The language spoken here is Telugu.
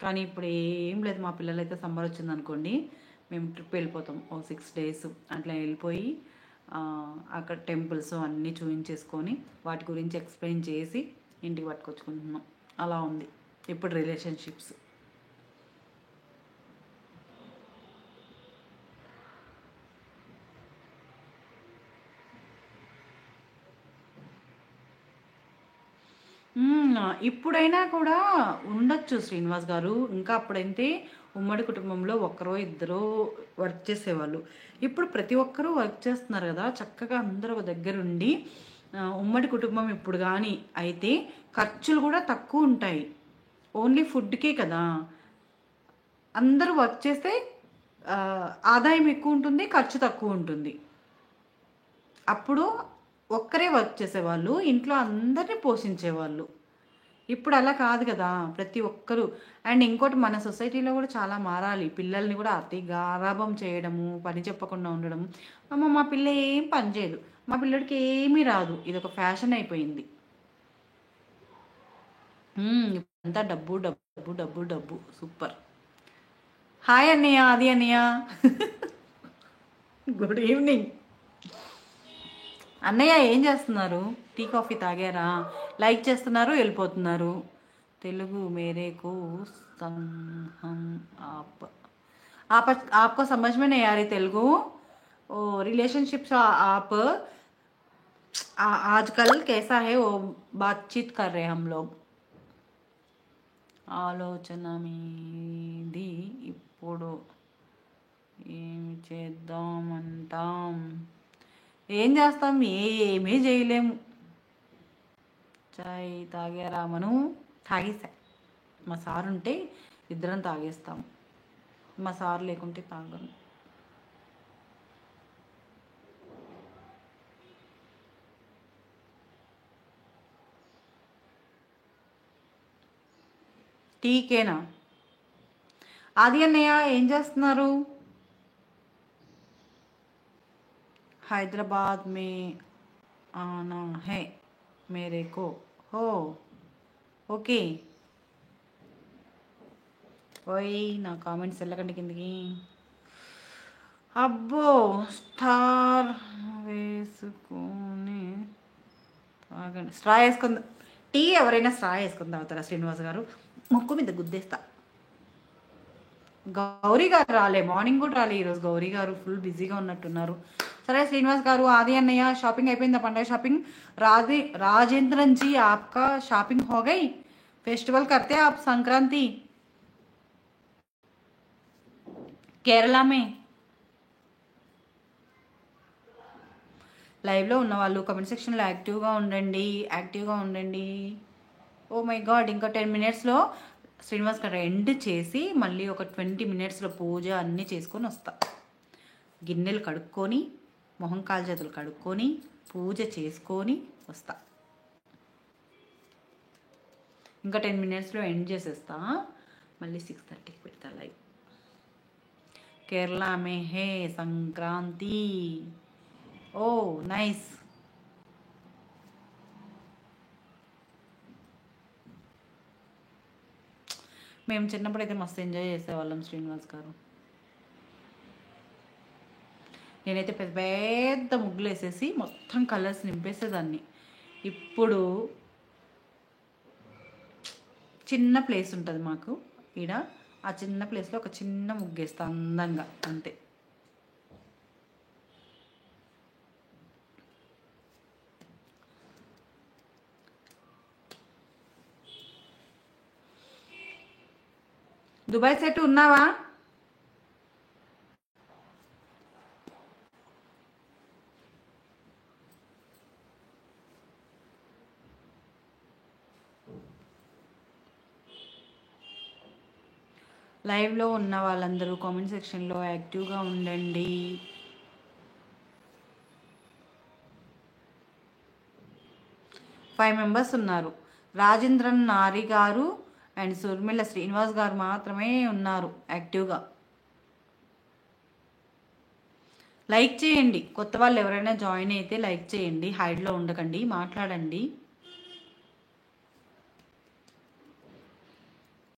కానీ ఇప్పుడు ఏం లేదు. మా పిల్లలైతే సమ్మర్ వచ్చిందనుకోండి, మేము ట్రిప్ వెళ్ళిపోతాం. ఓ 6 days అట్లా వెళ్ళిపోయి అక్కడ టెంపుల్స్ అన్నీ చూపించేసుకొని వాటి గురించి ఎక్స్ప్లెయిన్ చేసి ఇంటికి పట్టుకొచ్చుకుంటున్నాం. అలా ఉంది ఇప్పుడు రిలేషన్షిప్స్. ఇప్పుడైనా కూడా ఉండొచ్చు శ్రీనివాస్ గారు. ఇంకా అప్పుడైతే ఉమ్మడి కుటుంబంలో ఒకరో ఇద్దరో వర్క్ చేసేవాళ్ళు. ఇప్పుడు ప్రతి ఒక్కరూ వర్క్ చేస్తున్నారు కదా, చక్కగా అందరూ ఒక దగ్గరుండి. ఉమ్మడి కుటుంబం ఇప్పుడు కానీ అయితే ఖర్చులు కూడా తక్కువ ఉంటాయి. ఓన్లీ ఫుడ్కే కదా. అందరూ వర్క్ చేస్తే ఆదాయం ఎక్కువ ఉంటుంది, ఖర్చు తక్కువ ఉంటుంది. అప్పుడు ఒక్కరే వర్క్ చేసేవాళ్ళు, ఇంట్లో అందరినీ పోషించేవాళ్ళు. ఇప్పుడు అలా కాదు కదా, ప్రతి ఒక్కరూ. అండ్ ఇంకోటి, మన సొసైటీలో కూడా చాలా మారాలి. పిల్లల్ని కూడా అతి గారాబం చేయడము, పని చెప్పకుండా ఉండడం. అమ్మ మా పిల్ల ఏం పని చేయదు, మా పిల్లడికి ఏమీ రాదు, ఇది ఒక ఫ్యాషన్ అయిపోయింది. అంతా డబ్బు డబ్బు డబ్బు డబ్బు. సూపర్. హాయ్ అన్నయ్య, అది అన్నయ్య. గుడ్ ఈవినింగ్ అన్నయ్య. ఏం చేస్తున్నారు? టీ కాఫీ తాగారా? లైక్ చేస్తున్నారు, వెళ్ళిపోతున్నారు. తెలుగు మేరేకు हम आप आप आपको समझ में नहीं आ रही तेलुगु? ओ रिलेशनशिप्स आप आजकल कैसा है वो बातचीत कर रहे हैं हम लोग. ఆలోచన మీది ఇప్పుడు ఏమి చేద్దామంటాం? ఏం చేస్తాం? ఏమీ చేయలేము. చాయ్ తాగారా? మను తాగేసా. మా సారు ఉంటే ఇద్దరం తాగేస్తాం, మా సారు లేకుంటే తాగను. టీకేనా? అది అన్నయ్య ఏం చేస్తున్నారు? హైదరాబాద్ మే ఆనా హే మేరే కో. హో ఓకే. ఓయ్ నా కామెంట్స్ వెళ్ళకండి కిందికి. అబ్బో స్టార్ వేసుకొని తాగండి. స్ట్రా వేసుకుందా? టీ ఎవరైనా స్ట్రా వేసుకుని తాగుతారా శ్రీనివాస్ గారు? ముక్కు మీద గుద్దేస్తా. గౌరీ గారు రాలే, మార్నింగ్ కూడా రాలే ఈరోజు. గౌరీ గారు ఫుల్ బిజీగా ఉన్నట్టున్నారు. సరే శ్రీనివాస్ గారు, ఆది అన్నయ్య షాపింగ్ అయిపోయిందా? పండగ షాపింగ్. राजेंद्रन जी आपका शॉपिंग हो गई? फेस्टिवल करते हैं आप संक्रांति కేరళ మే? లైవ్లో ఉన్న వాళ్ళు కమెంట్ సెక్షన్లో యాక్టివ్గా ఉండండి. ఓ మై గాడ్, ఇంకా 10 minutesలో శ్రీనివాస్ గారు ఎండ్ చేసి మళ్ళీ ఒక 20 minutesలో పూజ అన్నీ చేసుకొని వస్తా. గిన్నెలు కడుక్కొని, మొహం కాలు చేతులు కడుక్కొని, పూజ చేసుకొని వస్తా. ఇంకా 10 minutesలో ఎండ్ చేసేస్తా. మళ్ళీ 6:30కి పెడతా లైవ్. కేరళ మే హే సంక్రాంతి. ఓ నైస్. మేము చిన్నప్పుడైతే మస్తు ఎంజాయ్ చేసేవాళ్ళం శ్రీనివాస్ గారు. నేనైతే పెద్ద పెద్ద ముగ్గులు వేసేసి మొత్తం కలర్స్ నింపేసేదాన్ని. ఇప్పుడు చిన్న ప్లేస్ ఉంటుంది మాకు ఈడ, ఆ చిన్న ప్లేస్లో ఒక చిన్న ముగ్గేస్తా అందంగా, అంతే. దుబాయ్ సెట్ ఉన్నావా? లైవ్లో ఉన్న వాళ్ళందరూ కామెంట్ సెక్షన్లో యాక్టివ్గా ఉండండి. ఫైవ్ మెంబర్స్ ఉన్నారు. రాజేంద్రన్ నారి గారు అండ్ సుర్మిల శ్రీనివాస్ గారు మాత్రమే ఉన్నారు యాక్టివ్గా. లైక్ చేయండి. కొత్త వాళ్ళు ఎవరైనా జాయిన్ అయితే లైక్ చేయండి. హైడ్లో ఉండకండి, మాట్లాడండి.